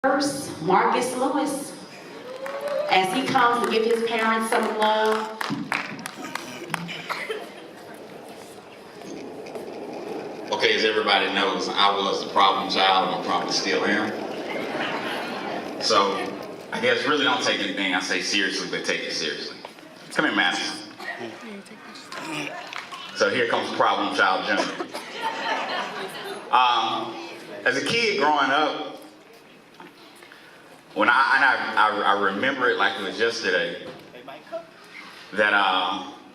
First, Marcus Lewis, as he comes to give his parents some love. Okay, as everybody knows, I was the problem child and I probably still am. So, I guess really don't take anything I say seriously, but take it seriously. Come here, Madison. So here comes Problem Child Junior. As a kid growing up, when I remember it like it was yesterday, that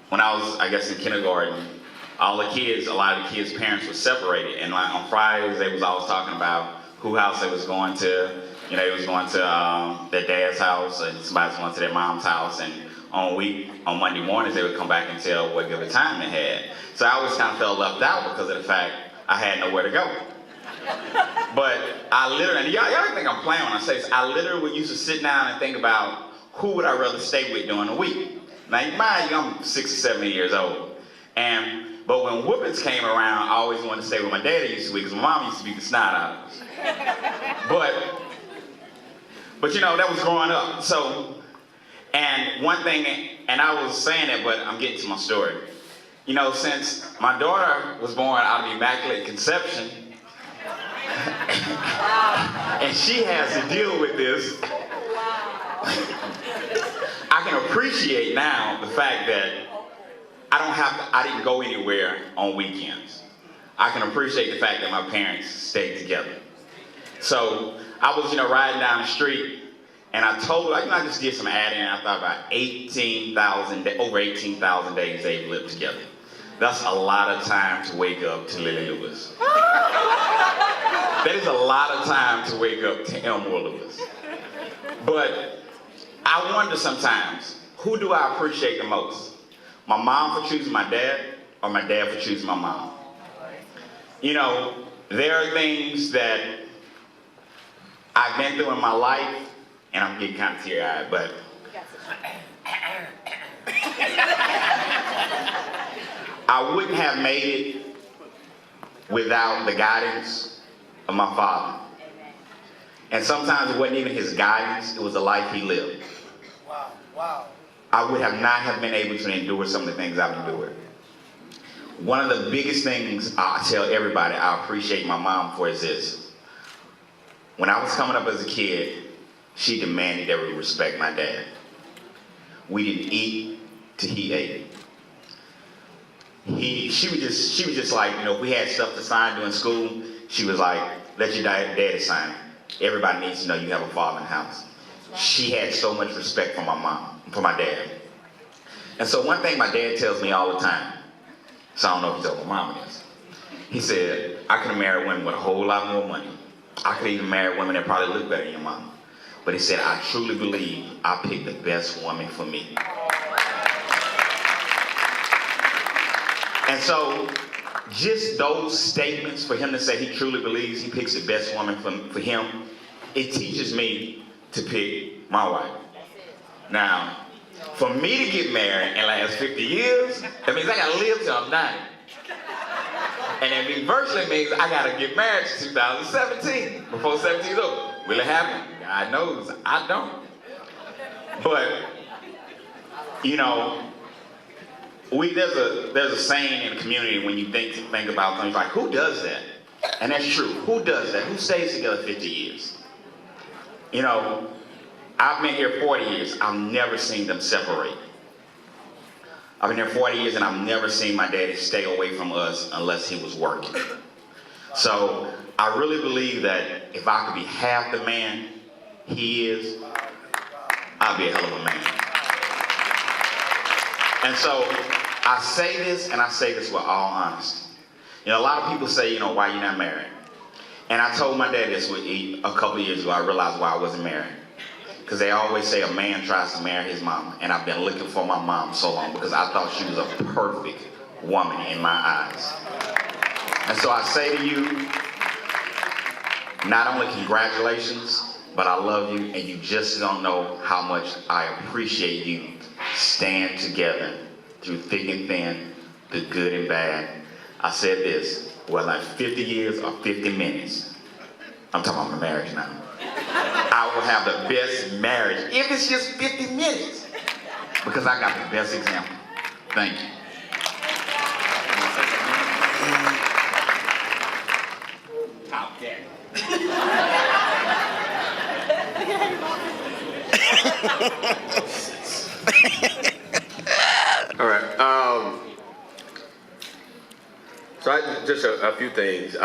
when I was, I guess, in kindergarten, a lot of the kids' parents were separated, and like on Fridays they was always talking about who house they was going to. You know, they was going to their dad's house, and somebody was going to their mom's house, and on Monday mornings they would come back and tell what good time they had. So I always kind of felt left out because of the fact I had nowhere to go. But I literally, and y'all think I'm playing when I say this, I literally used to sit down and think about who would I rather stay with during the week. Now, mind you, I'm 6 or 7 years old. But when whoopings came around, I always wanted to stay with my daddy used to be, because my mom used to beat the snot out of us. But you know, that was growing up. So, and one thing, and I was saying it, but I'm getting to my story. You know, since my daughter was born out of Immaculate Conception, and she has to deal with this, I can appreciate now the fact that I didn't go anywhere on weekends. I can appreciate the fact that my parents stayed together. So I was, riding down the street, and I told her, I just did some adding, and I thought about over 18,000 days they've lived together. That's a lot of time to wake up to Lily Lewis. That is a lot of time to wake up to Elmore Lewis. But I wonder sometimes, who do I appreciate the most? My mom for choosing my dad, or my dad for choosing my mom? You know, there are things that I've been through in my life, and I'm getting kind of teary-eyed, but I wouldn't have made it without the guidance of my father. And sometimes it wasn't even his guidance, it was the life he lived. Wow. I would not have been able to endure some of the things I've endured. One of the biggest things I tell everybody I appreciate my mom for is this. When I was coming up as a kid, she demanded that we respect my dad. We didn't eat till he ate. She was just like, if we had stuff to sign during school, she was like, let your daddy sign it. Everybody needs to know you have a father in the house. She had so much respect for my dad. And so one thing my dad tells me all the time, so I don't know if he told my mama this, he said, I could have married women with a whole lot more money. I could even marry women that probably look better than your mama. But he said, I truly believe I picked the best woman for me. And so, just those statements for him to say he truly believes he picks the best woman for him, it teaches me to pick my wife. Now, for me to get married and last 50 years, that means I gotta live till I'm 90. And that virtually means I gotta get married to 2017, before 17 is over. Will it happen? God knows, I don't. But, there's a saying in the community when you think about things like, who does that? And that's true. Who does that? Who stays together 50 years? I've been here 40 years. I've never seen them separate. I've been here 40 years and I've never seen my daddy stay away from us unless he was working. So I really believe that if I could be half the man he is, I'd be a hell of a man. And so I say this, and I say this with all honesty. A lot of people say, why you're not married? And I told my dad this a couple of years ago. I realized why I wasn't married. Because they always say a man tries to marry his mama. And I've been looking for my mom so long because I thought she was a perfect woman in my eyes. And so I say to you, not only congratulations, but I love you, and you just don't know how much I appreciate you staying together through thick and thin, the good and bad. I said this, whether like 50 years or 50 minutes, I'm talking about my marriage now. I will have the best marriage, if it's just 50 minutes, because I got the best example. Thank you. Top daddy. All right. Just a few things.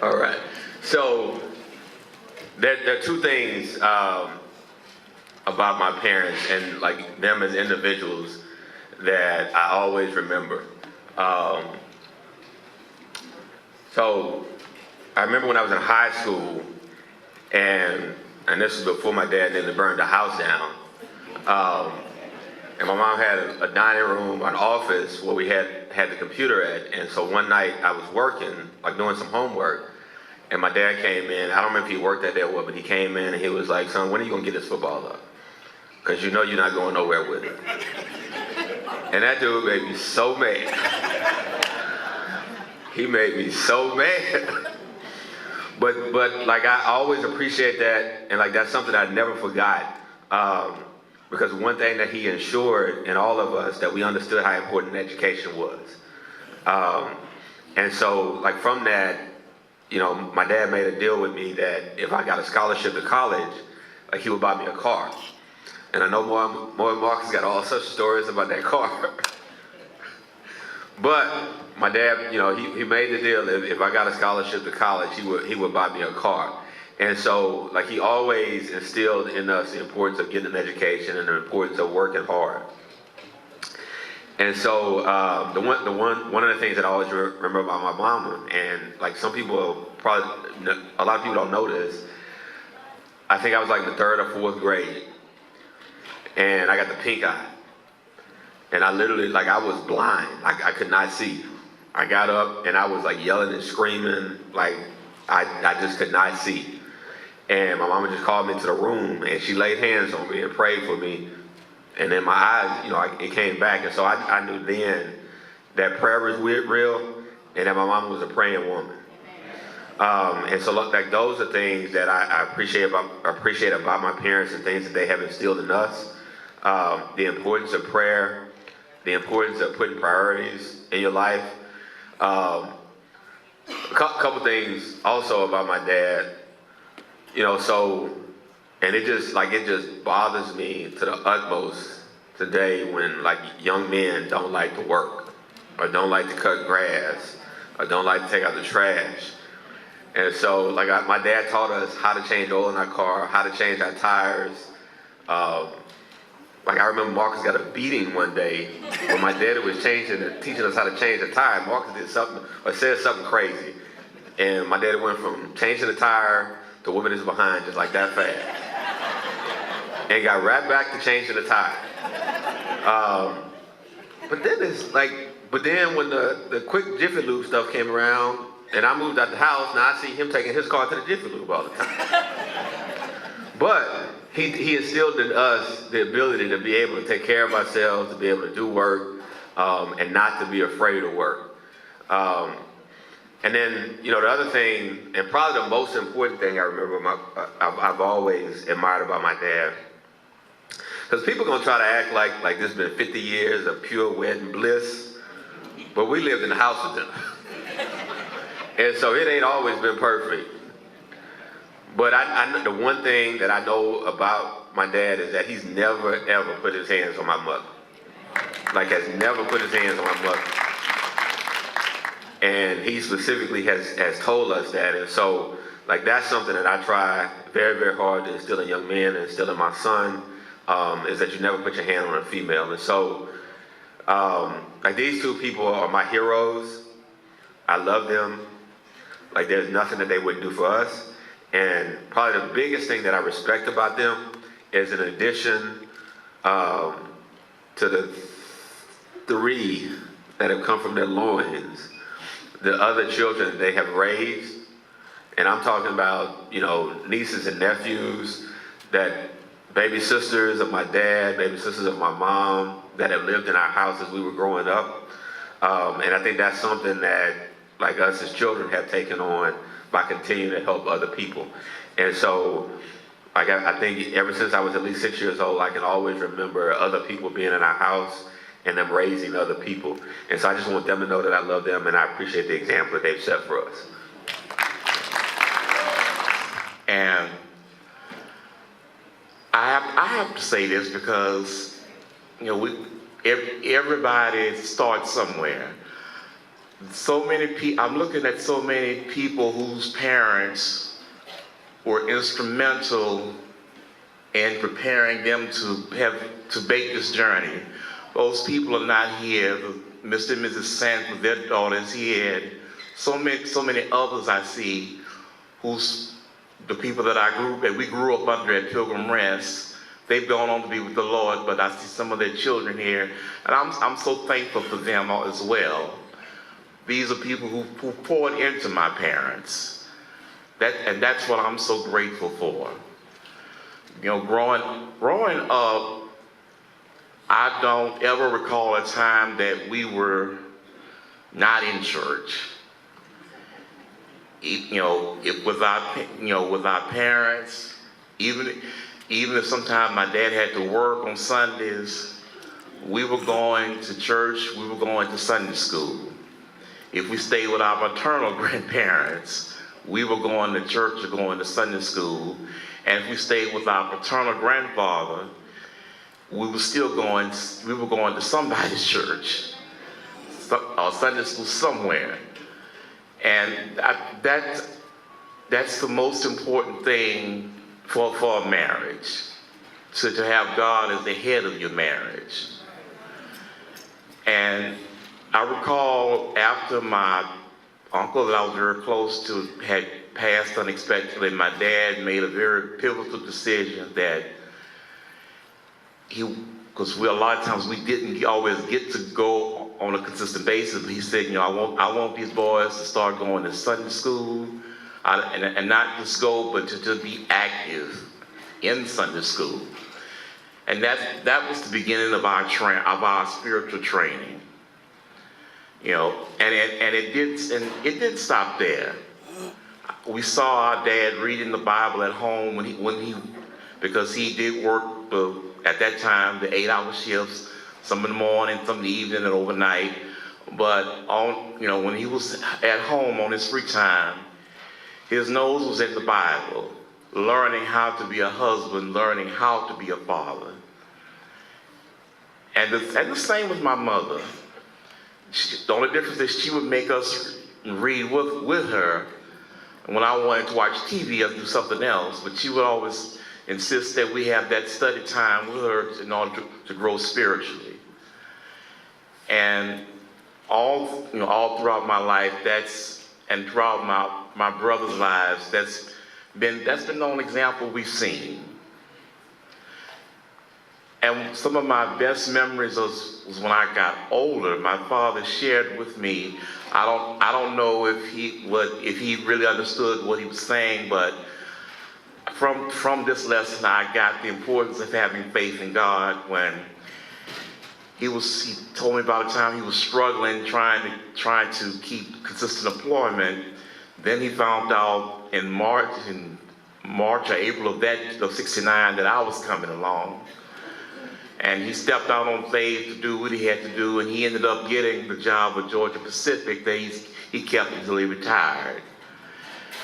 All right. So there are two things about my parents and like them as individuals that I always remember. So I remember when I was in high school, and this was before my dad nearly burned the house down. And my mom had a dining room, an office where we had the computer at. And so one night I was working, like doing some homework, and my dad came in. I don't remember if he worked that day or what, but he came in and he was like, "Son, when are you gonna get this football up? Because you know you're not going nowhere with it." And that dude made me so mad. He made me so mad. But like I always appreciate that, and like that's something I never forgot. Because one thing that he ensured in all of us, that we understood how important education was. And so like from that, you know, my dad made a deal with me that if I got a scholarship to college, like he would buy me a car. And I know more and Marcus got all such stories about that car. But my dad, you know, he made the deal if I got a scholarship to college, he would buy me a car. And so, like, he always instilled in us the importance of getting an education and the importance of working hard. And so, one of the things that I always remember about my mama, and like some people a lot of people don't know this, I think I was like in the 3rd or 4th grade, and I got the pink eye. And I literally, like, I was blind. I could not see. I got up and I was like yelling and screaming, like I just could not see. And my mama just called me into the room and she laid hands on me and prayed for me. And then my eyes, you know, it came back. And so I knew then that prayer was real and that my mama was a praying woman. And so like those are things that I appreciate about my parents and things that they have instilled in us. The importance of prayer, the importance of putting priorities in your life. A couple things also about my dad, you know, and it just bothers me to the utmost today when like young men don't like to work or don't like to cut grass or don't like to take out the trash. And so like my dad taught us how to change oil in our car, how to change our tires. Like I remember Marcus got a beating one day when my daddy was teaching us how to change a tire. Marcus did something or said something crazy. And my daddy went from changing the tire to whooping his behind just like that fast. And got right back to changing the tire. But then when the quick Jiffy Lube stuff came around and I moved out the house, now I see him taking his car to the Jiffy Lube all the time. But he instilled in us the ability to be able to take care of ourselves, to be able to do work, and not to be afraid of work. And then, you know, the other thing, and probably the most important thing I remember I've always admired about my dad, because people are going to try to act like this has been 50 years of pure wedding bliss, but we lived in the house with them. And so it ain't always been perfect. But the one thing that I know about my dad is that he's never, ever put his hands on my mother. Like, has never put his hands on my mother. And he specifically has told us that. And so, like, that's something that I try very, very hard to instill in young men and instill in my son, is that you never put your hand on a female. And so, like, these two people are my heroes. I love them. Like, there's nothing that they wouldn't do for us. And probably the biggest thing that I respect about them is, in addition to the 3 that have come from their loins, the other children they have raised, and I'm talking about, you know, nieces and nephews, that baby sisters of my dad, baby sisters of my mom, that have lived in our house as we were growing up. And I think that's something that, like us as children, have taken on by continuing to help other people. And so, like I think ever since I was at least 6 years old, I can always remember other people being in our house and them raising other people. And so I just want them to know that I love them and I appreciate the example that they've set for us. And I have to say this because, you know, everybody starts somewhere. So many people, I'm looking at so many people whose parents were instrumental in preparing them to make this journey. Those people are not here. Mr. and Mrs. Sanford, their daughters here, so many others I see who's the people that we grew up under at Pilgrim Rest. They've gone on to be with the Lord, but I see some of their children here, and I'm so thankful for them as well. These are people who poured into my parents. And that's what I'm so grateful for. You know, growing up, I don't ever recall a time that we were not in church. You know, with our parents, even if sometimes my dad had to work on Sundays, we were going to church, we were going to Sunday school. If we stayed with our maternal grandparents, we were going to church or going to Sunday school. And if we stayed with our paternal grandfather, we were going to somebody's church or Sunday school somewhere. And that's the most important thing for a marriage, to have God as the head of your marriage. And I recall after my uncle that I was very close to had passed unexpectedly, my dad made a very pivotal decision that because a lot of times we didn't always get to go on a consistent basis, but he said, you know, I want these boys to start going to Sunday school, and not just go, but to be active in Sunday school. And that was the beginning of our spiritual training. You know, and it didn't stop there. We saw our dad reading the Bible at home because he did work at that time the 8-hour shifts, some in the morning, some in the evening, and overnight. But when he was at home on his free time, his nose was in the Bible, learning how to be a husband, learning how to be a father. And the same with my mother. The only difference is she would make us read with her. And when I wanted to watch TV, I'd do something else. But she would always insist that we have that study time with her in order to grow spiritually. And all throughout my life, and throughout my brother's lives, that's been the only example we've seen. And some of my best memories was when I got older. My father shared with me. I don't know if he really understood what he was saying, but from this lesson, I got the importance of having faith in God. When he told me about a time he was struggling, trying to keep consistent employment. Then he found out in March or April of '69 that I was coming along. And he stepped out on faith to do what he had to do, and he ended up getting the job with Georgia Pacific that he kept until he retired.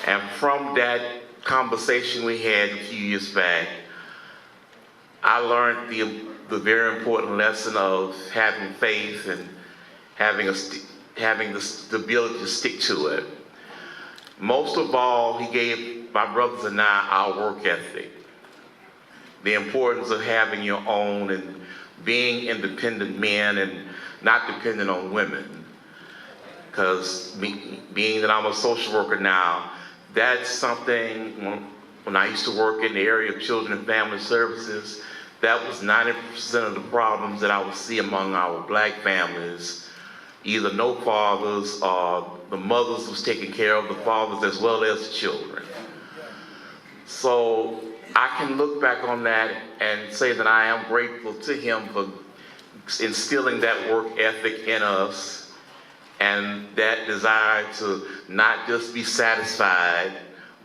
And from that conversation we had a few years back, I learned the very important lesson of having faith and having the stability to stick to it. Most of all, he gave my brothers and I our work ethic. The importance of having your own and being independent men and not dependent on women. Because being that I'm a social worker now, that's something, when I used to work in the area of children and family services, that was 90% of the problems that I would see among our black families. Either no fathers or the mothers was taking care of the fathers as well as the children. So I can look back on that and say that I am grateful to him for instilling that work ethic in us and that desire to not just be satisfied,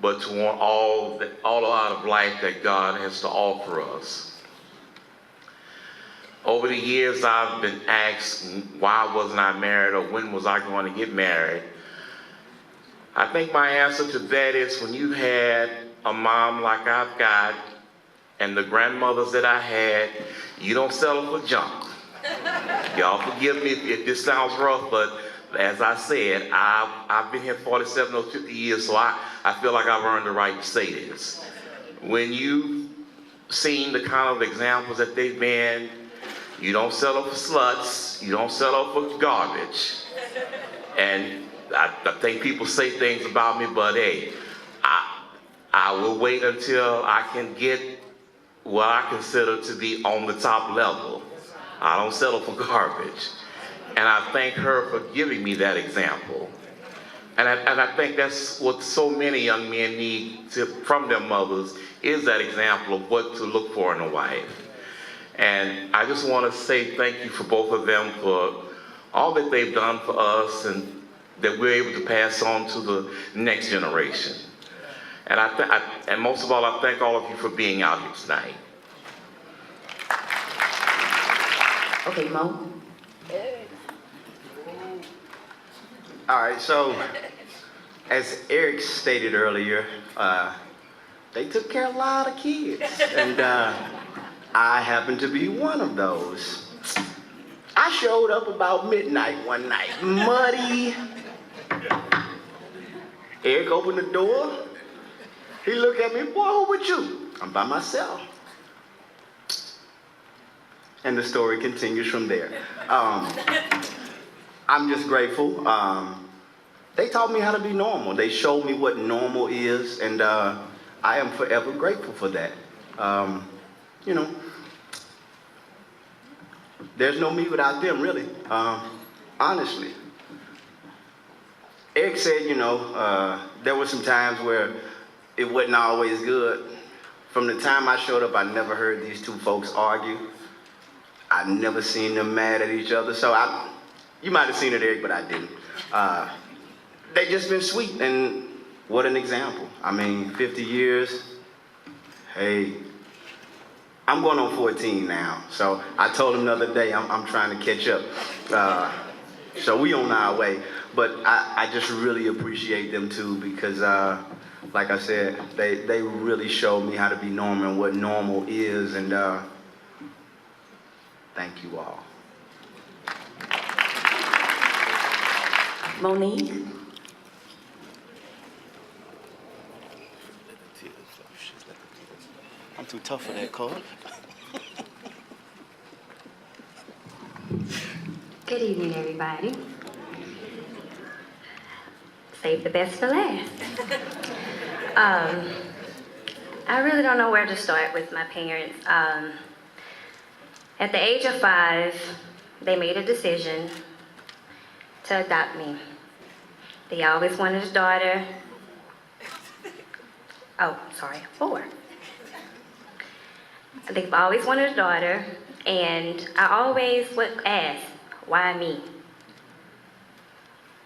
but to want all out of life that God has to offer us. Over the years, I've been asked, why wasn't I married, or when was I going to get married? I think my answer to that is, when you had a mom like I've got, and the grandmothers that I had, you don't settle for junk. Y'all forgive me if this sounds rough, but as I said, I've been here 47 or 50 years, so I feel like I've earned the right to say this. When you've seen the kind of examples that they've been, you don't settle for sluts, you don't settle for garbage. And I think people say things about me, but hey, I will wait until I can get what I consider to be on the top level. I don't settle for garbage. And I thank her for giving me that example. And I think that's what so many young men need from their mothers, is that example of what to look for in a wife. And I just want to say thank you for both of them for all that they've done for us, and that we're able to pass on to the next generation. And and most of all, I thank all of you for being out here tonight. Okay, Mo. All right, so as Eric stated earlier, they took care of a lot of kids, and I happen to be one of those. I showed up about midnight one night, muddy. Eric opened the door. He looked at me, boy, who with you? I'm by myself. And the story continues from there. I'm just grateful. They taught me how to be normal. They showed me what normal is, and I am forever grateful for that. You know, there's no me without them, really, honestly. Eric said, you know, there were some times where it wasn't always good. From the time I showed up, I never heard these two folks argue. I've never seen them mad at each other. So you might have seen it, Eric, but I didn't. They just been sweet, and what an example. I mean, 50 years, hey, I'm going on 14 now. So I told him the other day, I'm trying to catch up. So we on our way. But I just really appreciate them too, because like I said, they really showed me how to be normal and what normal is, and thank you all. Monique. I'm too tough for that, Cole. Good evening, everybody. Save the best for last. I really don't know where to start with my parents. At the age of 5, they made a decision to adopt me. They always wanted a daughter. 4. They've always wanted a daughter, and I always would ask, why me?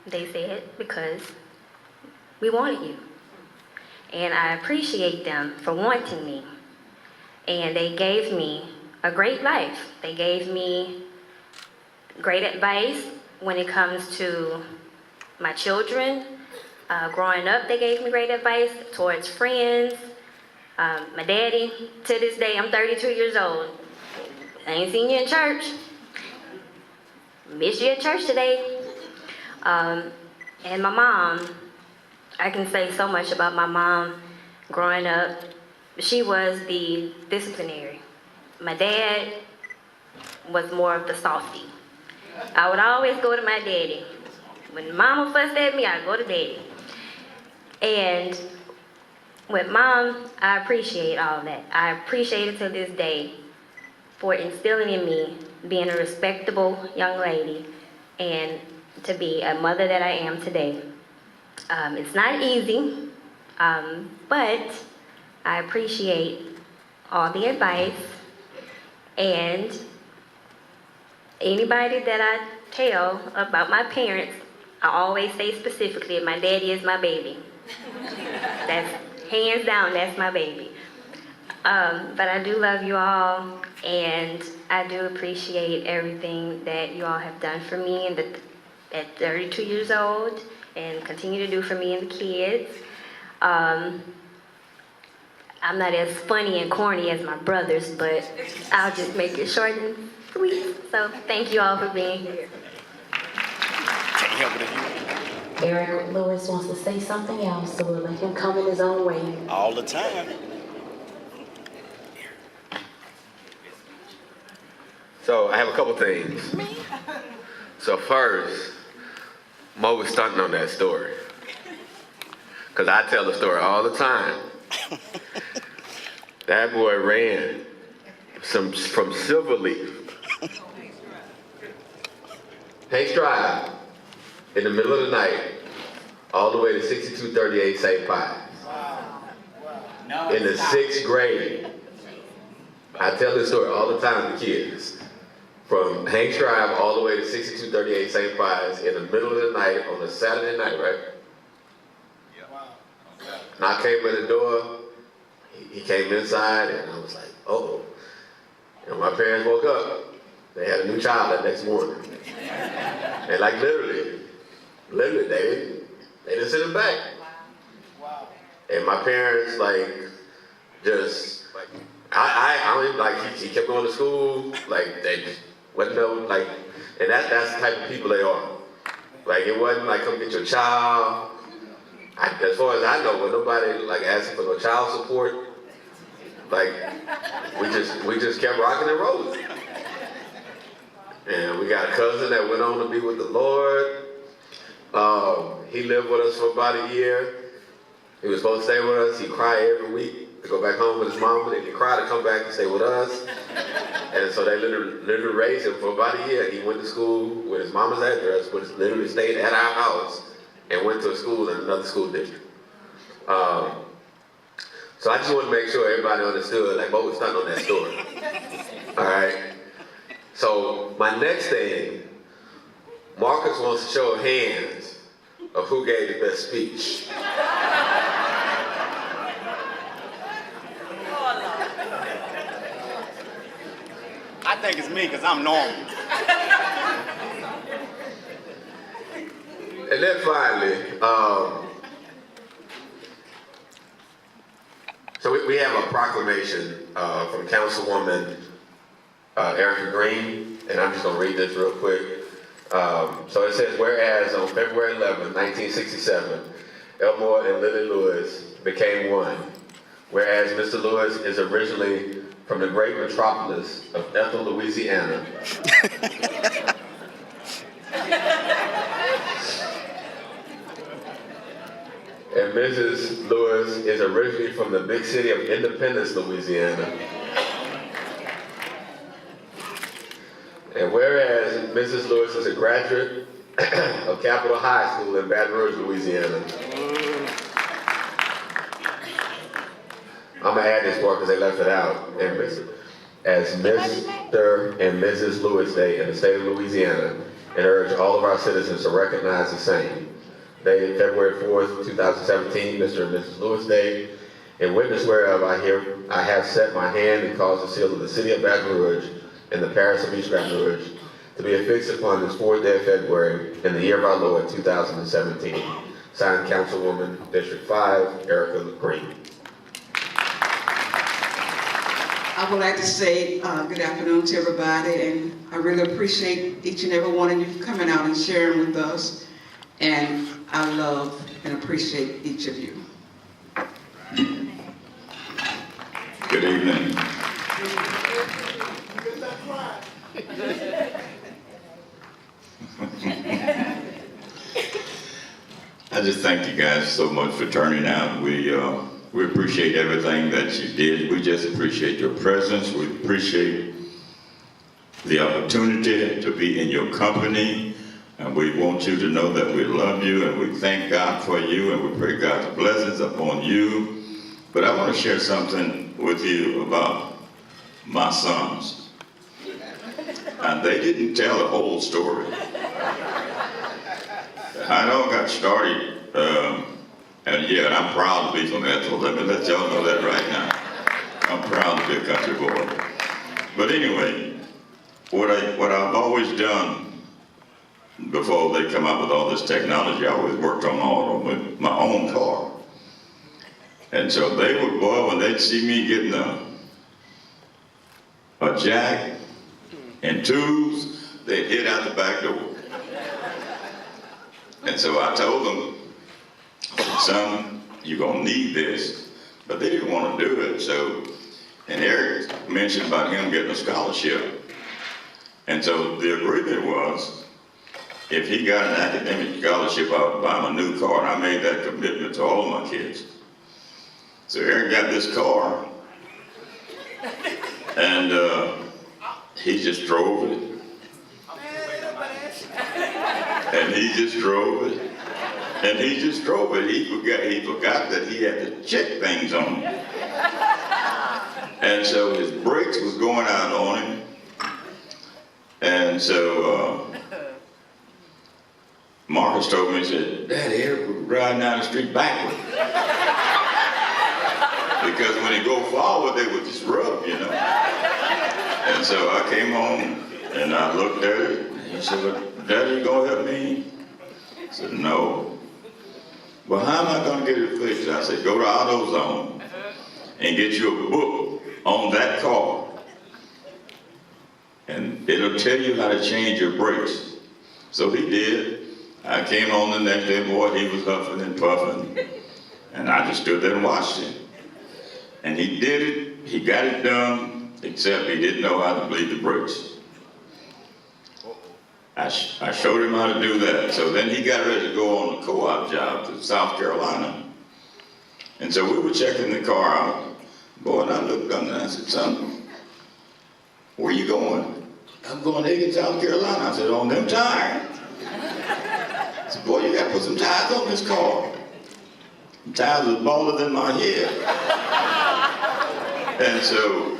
They said, because we wanted you. And I appreciate them for wanting me. And they gave me a great life. They gave me great advice when it comes to my children. Growing up, they gave me great advice towards friends. My daddy, to this day, I'm 32 years old. I ain't seen you in church. Miss you at church today. And my mom, I can say so much about my mom growing up. She was the disciplinary. My dad was more of the softy. I would always go to my daddy. When mama fussed at me, I'd go to daddy. And with mom, I appreciate all that. I appreciate it to this day for instilling in me being a respectable young lady and to be a mother that I am today. It's not easy, but I appreciate all the advice, and anybody that I tell about my parents, I always say specifically, my daddy is my baby. That's hands down, that's my baby. But I do love you all, and I do appreciate everything that you all have done for me at 32 years old, and continue to do for me and the kids. I'm not as funny and corny as my brothers, but I'll just make it short and sweet. So thank you all for being here. Eric Lewis wants to say something else, so we'll let him come in his own way. All the time. So I have a couple things. So first, Mo was stunting on that story. Because I tell the story all the time. That boy ran from Silverleaf, Hanks Drive, in the middle of the night, all the way to 6238 St. Pius. In the 6th grade. I tell this story all the time to kids. From Hanks Drive all the way to 6238 St. Pius in the middle of the night on a Saturday night, right? And I came in the door, he came inside, and I was like, uh-oh. And my parents woke up. They had a new child that next morning. And like literally, they didn't send him back. And my parents, I don't even, he kept going to school, they just wasn't no, and that's the type of people they are. It wasn't come get your child. As far as I know, when nobody asking for no child support, we just kept rocking and rolling. And we got a cousin that went on to be with the Lord. He lived with us for about a year. He was supposed to stay with us. He'd cry every week to go back home with his mama. Then he'd cry to come back and stay with us. And so they literally raised him for about a year. He went to school with his mama's address, but literally stayed at our house and went to a school in another school district. So I just want to make sure everybody understood, Mo was stunting on that story. All right? So my next thing, Marcus wants to show hands of who gave the best speech. I think it's me because I'm normal. And then finally, so we have a proclamation from Councilwoman Erica Green, and I'm just going to read this real quick. So it says, whereas on February 11, 1967, Elmore and Lily Lewis became one. Whereas Mr. Lewis is originally from the great metropolis of Ethel, Louisiana. And Mrs. Lewis is originally from the big city of Independence, Louisiana. And whereas Mrs. Lewis is a graduate of Capitol High School in Baton Rouge, Louisiana. I'm going to add this part because they left it out. And as Mr. and Mrs. Lewis Day in the state of Louisiana, and urge all of our citizens to recognize the same. Dated February 4th, 2017, Mr. and Mrs. Lewis Day, in witness whereof I have set my hand and caused the seal of the city of Baton Rouge and the parish of East Baton Rouge to be affixed upon this 4th day of February in the year of our Lord, 2017. Signed, Councilwoman, District 5, Erica Green. I would like to say good afternoon to everybody, and I really appreciate each and every one of you coming out and sharing with us. And I love and appreciate each of you. Good evening. I just thank you guys so much for turning out. We appreciate everything that you did. We just appreciate your presence. We appreciate the opportunity to be in your company. And we want you to know that we love you and we thank God for you and we pray God's blessings upon you. But I want to share something with you about my sons. And they didn't tell the whole story. I know I got started, and yeah, I'm proud to be from Ethel. Let me let y'all know that right now. I'm proud to be a country boy. But anyway, what I've always done before they come out with all this technology, I always worked on auto with my own car. And so they would, boy, when they'd see me getting a jack and tools, they'd hit out the back door. And so I told them, son, you're gonna need this, but they didn't want to do it. So, and Eric mentioned about him getting a scholarship. And so the agreement was, if he got an academic scholarship, I would buy him a new car, and I made that commitment to all of my kids. So Eric got this car, and he just drove it. And he just drove it. And he just drove it. He forgot that he had to check things on it. And so his brakes was going out on him. And so Marcus told me, he said, Daddy, Eric was riding down the street backward. Because when he go forward, they would just rub, you know. And so I came home and I looked at it. And he said, well, Daddy, you gonna help me? I said, no. Well, how am I gonna get it fixed? I said, go to AutoZone and get you a book on that car. And it'll tell you how to change your brakes. So he did. I came home the next day, boy, he was huffing and puffing. And I just stood there and watched him. And he did it, he got it done, except he didn't know how to bleed the brakes. I showed him how to do that. So then he got ready to go on a co-op job to South Carolina. And so we were checking the car out. Boy, and I looked up and I said, son, where you going? I'm going to Aiken, South Carolina. I said, on them tires? I said, boy, you got to put some tires on this car. The tires was baller than my head. And so,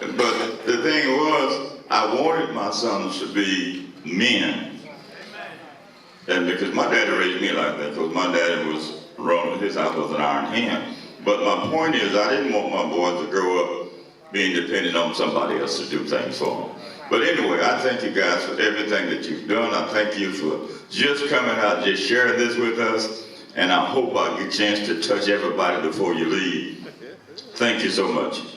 but the thing was, I wanted my sons to be men. And because my daddy raised me like that, because my daddy was running, his house was an iron hand. But my point is, I didn't want my boys to grow up being dependent on somebody else to do things for them. But anyway, I thank you guys for everything that you've done. I thank you for just coming out, just sharing this with us. And I hope I get a chance to touch everybody before you leave. Thank you so much.